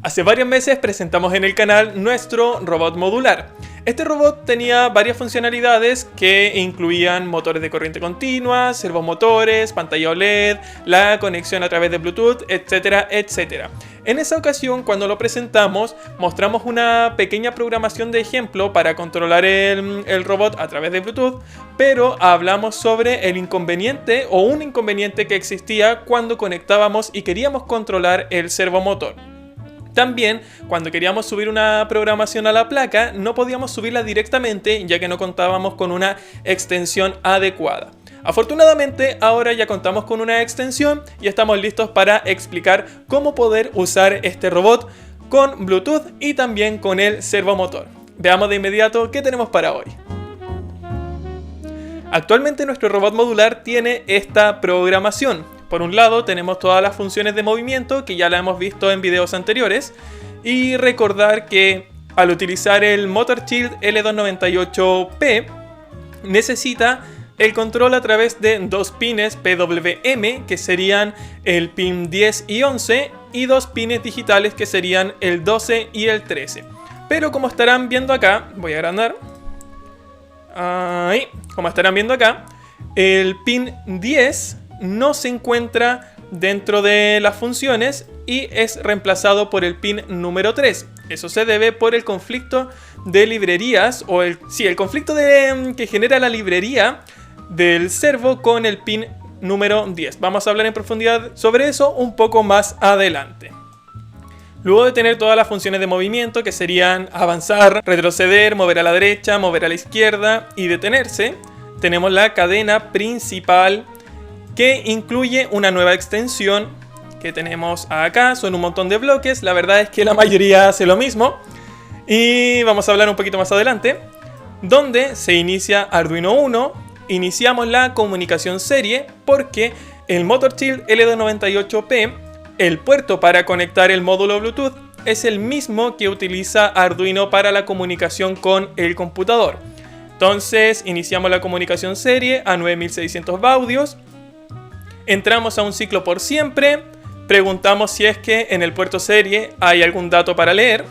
Hace varios meses presentamos en el canal nuestro robot modular. Este robot tenía varias funcionalidades que incluían motores de corriente continua, servomotores, pantalla OLED, la conexión a través de Bluetooth, etcétera, etcétera. En esa ocasión, cuando lo presentamos, mostramos una pequeña programación de ejemplo para controlar el robot a través de Bluetooth, pero hablamos sobre el inconveniente o un inconveniente que existía cuando conectábamos y queríamos controlar el servomotor. También, cuando queríamos subir una programación a la placa, no podíamos subirla directamente ya que no contábamos con una extensión adecuada. Afortunadamente, ahora ya contamos con una extensión y estamos listos para explicar cómo poder usar este robot con Bluetooth y también con el servomotor. Veamos de inmediato qué tenemos para hoy. Actualmente nuestro robot modular tiene esta programación. Por un lado tenemos todas las funciones de movimiento que ya la hemos visto en videos anteriores y recordar que al utilizar el MotorShield L298P necesita el control a través de dos pines PWM que serían el pin 10 y 11 y dos pines digitales que serían el 12 y el 13. Pero como estarán viendo acá, voy a agrandar, ahí, como estarán viendo acá, el pin 10 no se encuentra dentro de las funciones y es reemplazado por el pin número 3. Eso se debe por el conflicto de librerías o el conflicto que genera la librería del servo con el pin número 10. Vamos a hablar en profundidad sobre eso un poco más adelante. Luego de tener todas las funciones de movimiento que serían avanzar, retroceder, mover a la derecha, mover a la izquierda y detenerse, tenemos la cadena principal que incluye una nueva extensión que tenemos acá. Son un montón de bloques, la verdad es que la mayoría hace lo mismo y vamos a hablar un poquito más adelante, donde se inicia Arduino Uno. Iniciamos la comunicación serie porque el MotorShield L298P, el puerto para conectar el módulo Bluetooth, es el mismo que utiliza Arduino para la comunicación con el computador. Entonces iniciamos la comunicación serie a 9600 baudios. Entramos a un ciclo por siempre, preguntamos si es que en el puerto serie hay algún dato para leer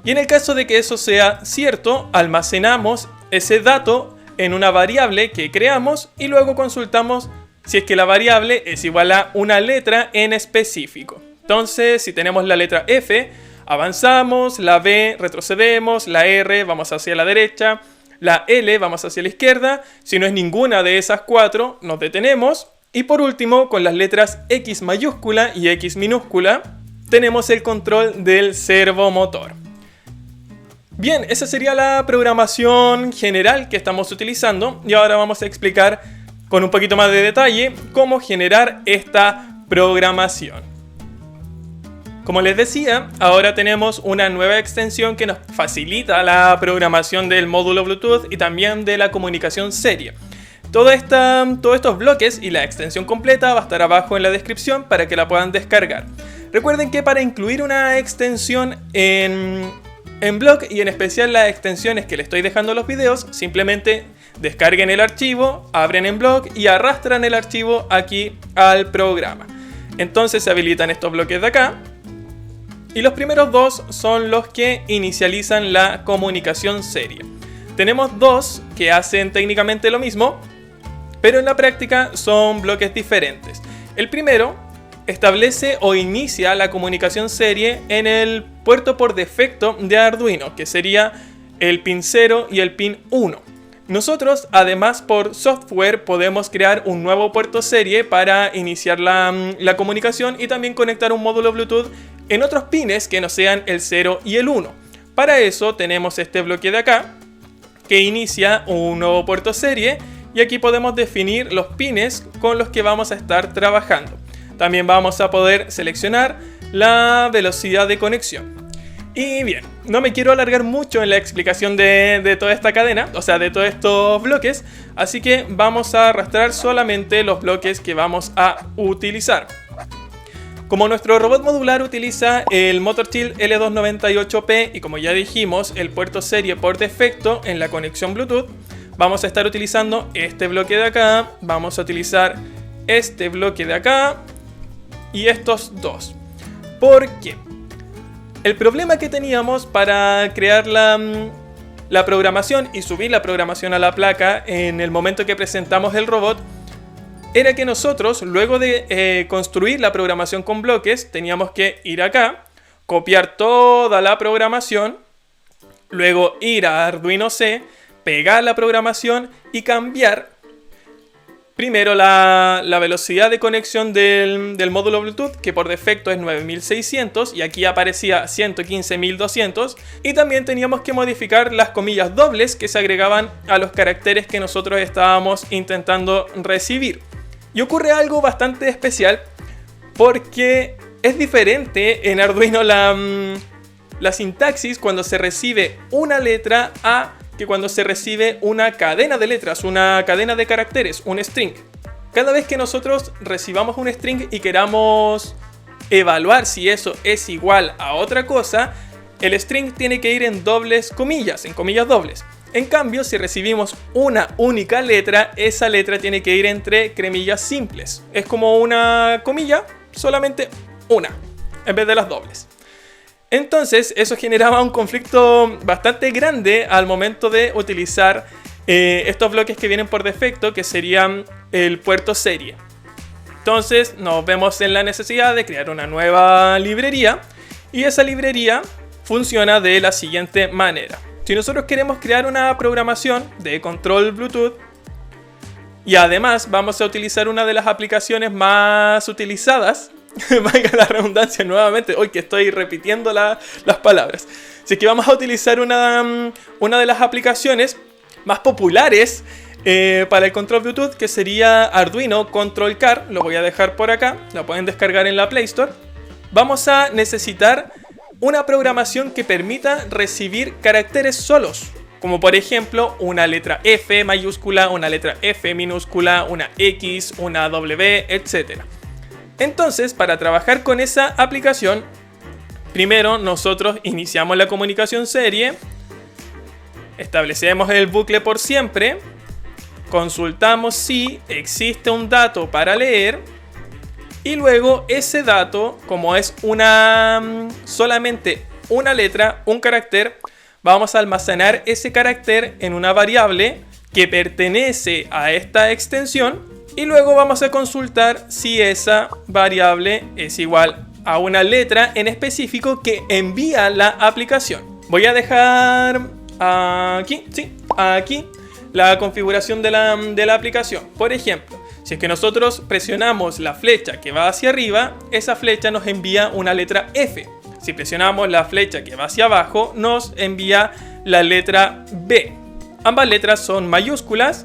y en el caso de que eso sea cierto, almacenamos ese dato en una variable que creamos y luego consultamos si es que la variable es igual a una letra en específico. Entonces, si tenemos la letra F, avanzamos, la B, retrocedemos, la R, vamos hacia la derecha, la L, vamos hacia la izquierda. Si no es ninguna de esas cuatro, nos detenemos. Y por último, con las letras X mayúscula y X minúscula, tenemos el control del servomotor. Bien, esa sería la programación general que estamos utilizando. Y ahora vamos a explicar con un poquito más de detalle cómo generar esta programación. Como les decía, ahora tenemos una nueva extensión que nos facilita la programación del módulo Bluetooth y también de la comunicación serie. Todos estos bloques y la extensión completa va a estar abajo en la descripción para que la puedan descargar. Recuerden que para incluir una extensión en blog y en especial las extensiones que les estoy dejando en los videos, simplemente descarguen el archivo, abren en blog y arrastran el archivo aquí al programa. Entonces se habilitan estos bloques de acá. Y los primeros dos son los que inicializan la comunicación serie. Tenemos dos que hacen técnicamente lo mismo, pero en la práctica son bloques diferentes. El primero establece o inicia la comunicación serie en el puerto por defecto de Arduino, que sería el pin 0 y el pin 1. Nosotros, además, por software podemos crear un nuevo puerto serie para iniciar la comunicación y también conectar un módulo Bluetooth en otros pines que no sean el 0 y el 1. Para eso tenemos este bloque de acá que inicia un nuevo puerto serie y aquí podemos definir los pines con los que vamos a estar trabajando. También vamos a poder seleccionar la velocidad de conexión. Y bien, no me quiero alargar mucho en la explicación de toda esta cadena, o sea, de todos estos bloques, así que vamos a arrastrar solamente los bloques que vamos a utilizar. Como nuestro robot modular utiliza el MotorShield L298P y como ya dijimos, el puerto serie por defecto en la conexión Bluetooth, vamos a estar utilizando este bloque de acá, vamos a utilizar este bloque de acá y estos dos. ¿Por qué? El problema que teníamos para crear la programación y subir la programación a la placa en el momento que presentamos el robot era que nosotros, luego de construir la programación con bloques, teníamos que ir acá, copiar toda la programación, luego ir a Arduino C, pegar la programación y cambiar primero la velocidad de conexión del módulo Bluetooth, que por defecto es 9600 y aquí aparecía 115200, y también teníamos que modificar las comillas dobles que se agregaban a los caracteres que nosotros estábamos intentando recibir. Y ocurre algo bastante especial porque es diferente en Arduino la sintaxis cuando se recibe una letra a que cuando se recibe una cadena de letras, una cadena de caracteres, un string. Cada vez que nosotros recibamos un string y queramos evaluar si eso es igual a otra cosa, el string tiene que ir en dobles comillas, en comillas dobles. En cambio, si recibimos una única letra, esa letra tiene que ir entre cremillas simples. Es como una comilla, solamente una, en vez de las dobles. Entonces eso generaba un conflicto bastante grande al momento de utilizar estos bloques que vienen por defecto, que serían el puerto serie. Entonces nos vemos en la necesidad de crear una nueva librería, y esa librería funciona de la siguiente manera. Si nosotros queremos crear una programación de control Bluetooth y además vamos a utilizar una de las aplicaciones más utilizadas, valga la redundancia nuevamente, hoy que estoy repitiendo las palabras. Si es que vamos a utilizar una de las aplicaciones más populares para el control Bluetooth, que sería Arduino Control Car, lo voy a dejar por acá, la pueden descargar en la Play Store. Vamos a necesitar una programación que permita recibir caracteres solos, como por ejemplo una letra F mayúscula, una letra F minúscula, una X, una W, etc. Entonces, para trabajar con esa aplicación, primero nosotros iniciamos la comunicación serie, establecemos el bucle por siempre, consultamos si existe un dato para leer, y luego ese dato, como es solamente una letra, un carácter, vamos a almacenar ese carácter en una variable que pertenece a esta extensión, y luego vamos a consultar si esa variable es igual a una letra en específico que envía la aplicación. Voy a dejar aquí la configuración de la aplicación. Por ejemplo, si es que nosotros presionamos la flecha que va hacia arriba, esa flecha nos envía una letra F. Si presionamos la flecha que va hacia abajo, nos envía la letra B. Ambas letras son mayúsculas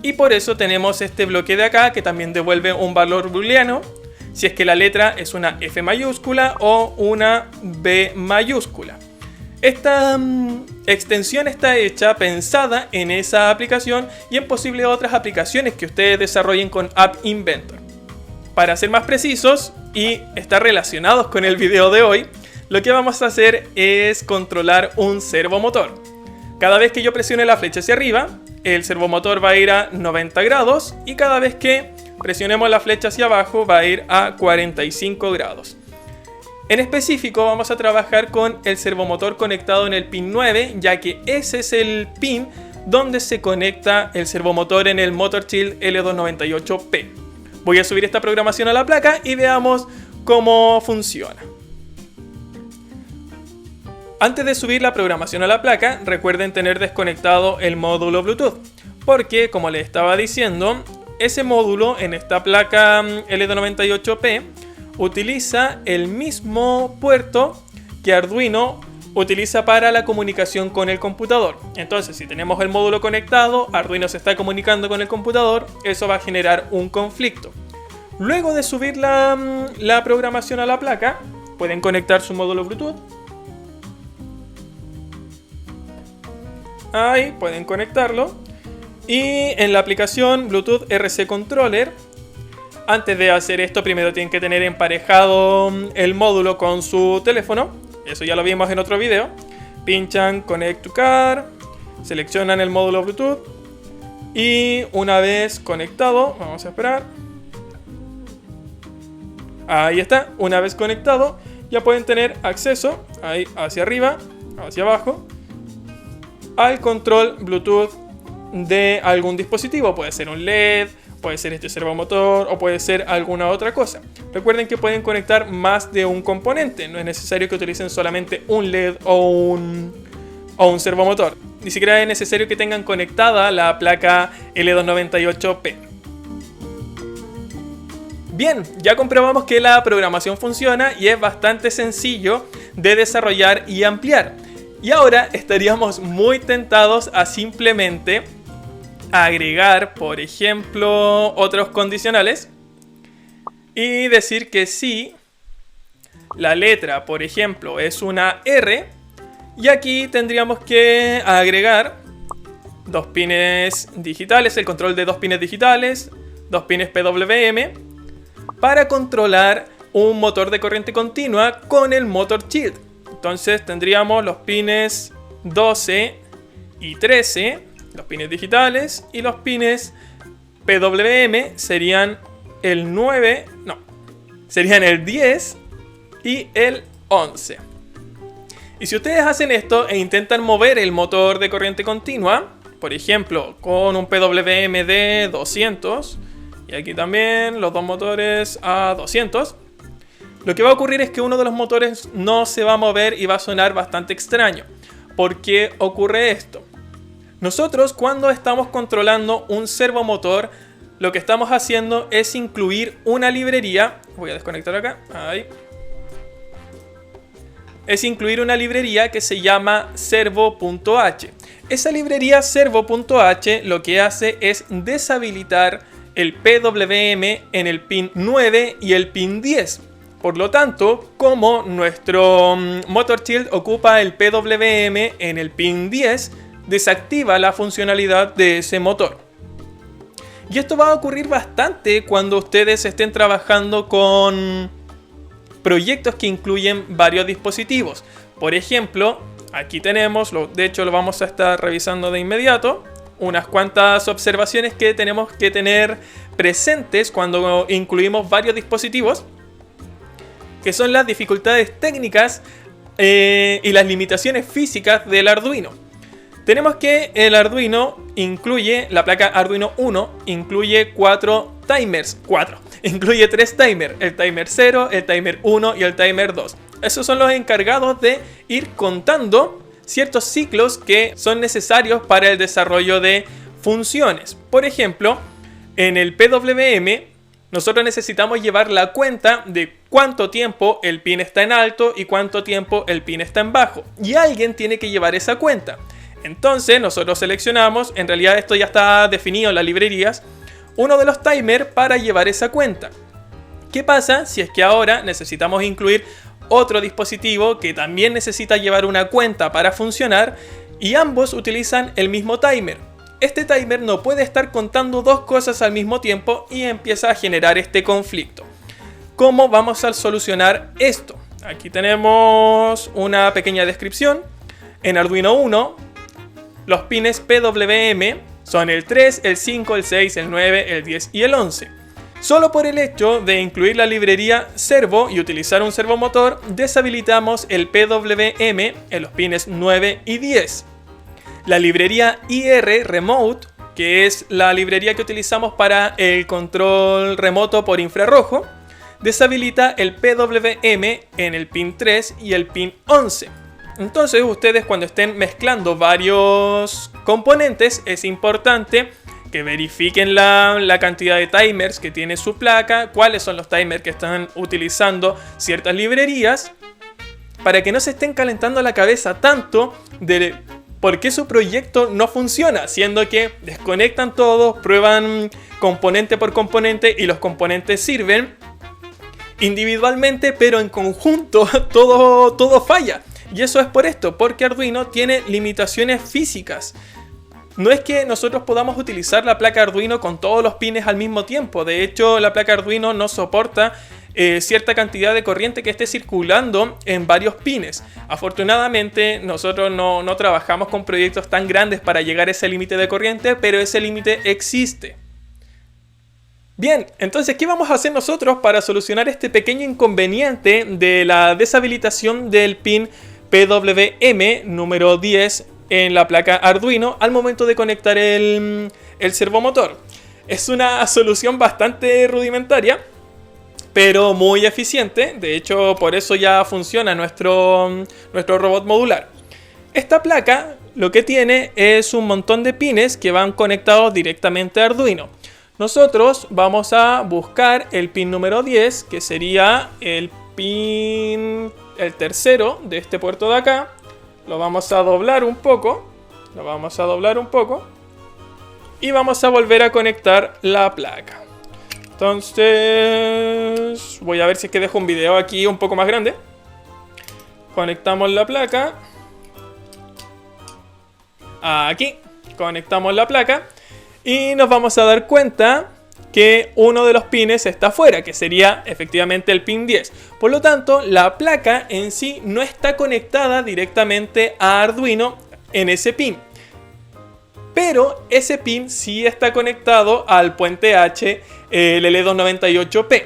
y por eso tenemos este bloque de acá que también devuelve un valor booleano si es que la letra es una F mayúscula o una B mayúscula. Esta extensión está hecha pensada en esa aplicación y en posibles otras aplicaciones que ustedes desarrollen con App Inventor. Para ser más precisos y estar relacionados con el video de hoy, lo que vamos a hacer es controlar un servomotor. Cada vez que yo presione la flecha hacia arriba, el servomotor va a ir a 90 grados y cada vez que presionemos la flecha hacia abajo va a ir a 45 grados. En específico vamos a trabajar con el servomotor conectado en el pin 9, ya que ese es el pin donde se conecta el servomotor en el MotorShield L298P. Voy a subir esta programación a la placa y veamos cómo funciona. Antes de subir la programación a la placa, recuerden tener desconectado el módulo Bluetooth, porque como les estaba diciendo, ese módulo en esta placa L298P utiliza el mismo puerto que Arduino utiliza para la comunicación con el computador. Entonces, si tenemos el módulo conectado, Arduino se está comunicando con el computador, eso va a generar un conflicto. Luego de subir la programación a la placa, pueden conectar su módulo Bluetooth. Ahí pueden conectarlo. Y en la aplicación Bluetooth RC Controller, antes de hacer esto, primero tienen que tener emparejado el módulo con su teléfono. Eso ya lo vimos en otro video. Pinchan Connect to Car, seleccionan el módulo Bluetooth y una vez conectado, vamos a esperar. Ahí está, una vez conectado, ya pueden tener acceso ahí hacia arriba, hacia abajo, al control Bluetooth de algún dispositivo. Puede ser un LED, puede ser este servomotor o puede ser alguna otra cosa. Recuerden que pueden conectar más de un componente. No es necesario que utilicen solamente un LED o un servomotor. Ni siquiera es necesario que tengan conectada la placa L298P. Bien, ya comprobamos que la programación funciona y es bastante sencillo de desarrollar y ampliar. Y ahora estaríamos muy tentados a simplemente agregar, por ejemplo, otros condicionales y decir que si la letra, por ejemplo, es una R, y aquí tendríamos que agregar dos pines digitales, el control de dos pines digitales, dos pines PWM, para controlar un motor de corriente continua con el motor Child. Entonces tendríamos los pines 12 y 13, los pines digitales, y los pines PWM serían el 9, no, serían el 10 y el 11. Y si ustedes hacen esto e intentan mover el motor de corriente continua, por ejemplo, con un PWM de 200, y aquí también los dos motores a 200, lo que va a ocurrir es que uno de los motores no se va a mover y va a sonar bastante extraño. ¿Por qué ocurre esto? Nosotros, cuando estamos controlando un servomotor, lo que estamos haciendo es incluir una librería. Voy a desconectar acá. Ahí. Es incluir una librería que se llama servo.h. Esa librería servo.h lo que hace es deshabilitar el PWM en el pin 9 y el pin 10. Por lo tanto, como nuestro motor Child ocupa el PWM en el pin 10, desactiva la funcionalidad de ese motor. Y esto va a ocurrir bastante cuando ustedes estén trabajando con proyectos que incluyen varios dispositivos. Por ejemplo, aquí tenemos, de hecho lo vamos a estar revisando de inmediato, unas cuantas observaciones que tenemos que tener presentes cuando incluimos varios dispositivos, que son las dificultades técnicas y las limitaciones físicas del Arduino. Tenemos que el Arduino incluye, la placa Arduino 1 incluye 4 timers, incluye 3 timers, el timer 0, el timer 1 y el timer 2. Esos son los encargados de ir contando ciertos ciclos que son necesarios para el desarrollo de funciones. Por ejemplo, en el PWM nosotros necesitamos llevar la cuenta de cuánto tiempo el pin está en alto y cuánto tiempo el pin está en bajo. Y alguien tiene que llevar esa cuenta. Entonces nosotros seleccionamos, en realidad esto ya está definido en las librerías, uno de los timers para llevar esa cuenta. ¿Qué pasa si es que ahora necesitamos incluir otro dispositivo que también necesita llevar una cuenta para funcionar y ambos utilizan el mismo timer? Este timer no puede estar contando dos cosas al mismo tiempo y empieza a generar este conflicto. ¿Cómo vamos a solucionar esto? Aquí tenemos una pequeña descripción. En Arduino 1, los pines PWM son el 3, el 5, el 6, el 9, el 10 y el 11. Solo por el hecho de incluir la librería servo y utilizar un servomotor, deshabilitamos el PWM en los pines 9 y 10. La librería IR Remote, que es la librería que utilizamos para el control remoto por infrarrojo, deshabilita el PWM en el pin 3 y el pin 11. Entonces ustedes, cuando estén mezclando varios componentes, es importante que verifiquen la cantidad de timers que tiene su placa, cuáles son los timers que están utilizando ciertas librerías, para que no se estén calentando la cabeza tanto de por qué su proyecto no funciona, siendo que desconectan todo, prueban componente por componente y los componentes sirven individualmente, pero en conjunto todo falla. Y eso es por esto, porque Arduino tiene limitaciones físicas. No es que nosotros podamos utilizar la placa Arduino con todos los pines al mismo tiempo. De hecho, la placa Arduino no soporta cierta cantidad de corriente que esté circulando en varios pines. Afortunadamente, nosotros no trabajamos con proyectos tan grandes para llegar a ese límite de corriente, pero ese límite existe. Bien, entonces, ¿qué vamos a hacer nosotros para solucionar este pequeño inconveniente de la deshabilitación del pin PWM número 10 en la placa Arduino al momento de conectar el servomotor? Es una solución bastante rudimentaria, pero muy eficiente. De hecho, por eso ya funciona nuestro robot modular. Esta placa lo que tiene es un montón de pines que van conectados directamente a Arduino. Nosotros vamos a buscar el pin número 10, que sería el tercero de este puerto de acá. Lo vamos a doblar un poco. Y vamos a volver a conectar la placa. Entonces, voy a ver si es que dejo un video aquí un poco más grande. Conectamos la placa. Aquí, conectamos la placa. Y nos vamos a dar cuenta que uno de los pines está fuera, que sería efectivamente el pin 10. Por lo tanto, la placa en sí no está conectada directamente a Arduino en ese pin. Pero ese pin sí está conectado al puente H LL298P.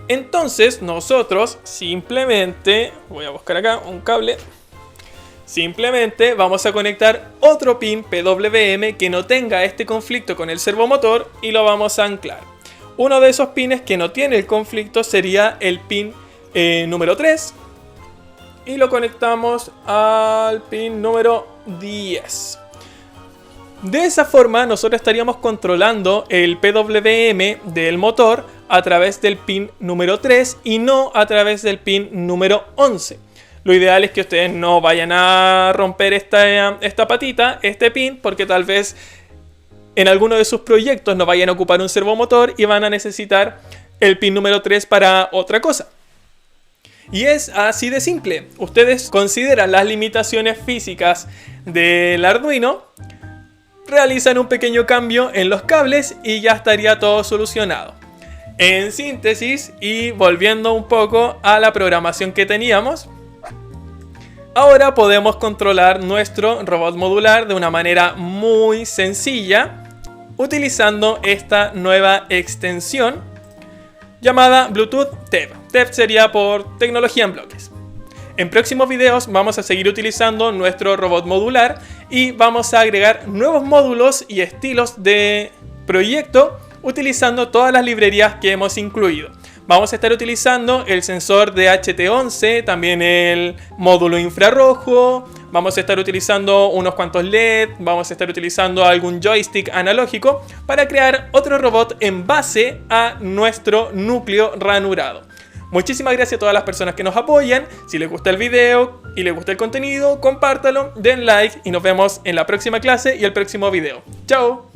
Entonces nosotros simplemente, voy a buscar acá un cable, simplemente vamos a conectar otro pin PWM que no tenga este conflicto con el servomotor y lo vamos a anclar. Uno de esos pines que no tiene el conflicto sería el pin número 3 y lo conectamos al pin número 10. De esa forma nosotros estaríamos controlando el PWM del motor a través del pin número 3 y no a través del pin número 11. Lo ideal es que ustedes no vayan a romper esta patita, este pin, porque tal vez en alguno de sus proyectos no vayan a ocupar un servomotor y van a necesitar el pin número 3 para otra cosa. Y es así de simple. Ustedes consideran las limitaciones físicas del Arduino, realizan un pequeño cambio en los cables y ya estaría todo solucionado. En síntesis y volviendo un poco a la programación que teníamos, ahora podemos controlar nuestro robot modular de una manera muy sencilla utilizando esta nueva extensión llamada Bluetooth TEP. TEP sería por tecnología en bloques. En próximos videos vamos a seguir utilizando nuestro robot modular y vamos a agregar nuevos módulos y estilos de proyecto utilizando todas las librerías que hemos incluido. Vamos a estar utilizando el sensor de HT11, también el módulo infrarrojo, vamos a estar utilizando unos cuantos LED, vamos a estar utilizando algún joystick analógico para crear otro robot en base a nuestro núcleo ranurado. Muchísimas gracias a todas las personas que nos apoyan. Si les gusta el video y les gusta el contenido, compártalo, den like y nos vemos en la próxima clase y el próximo video. ¡Chao!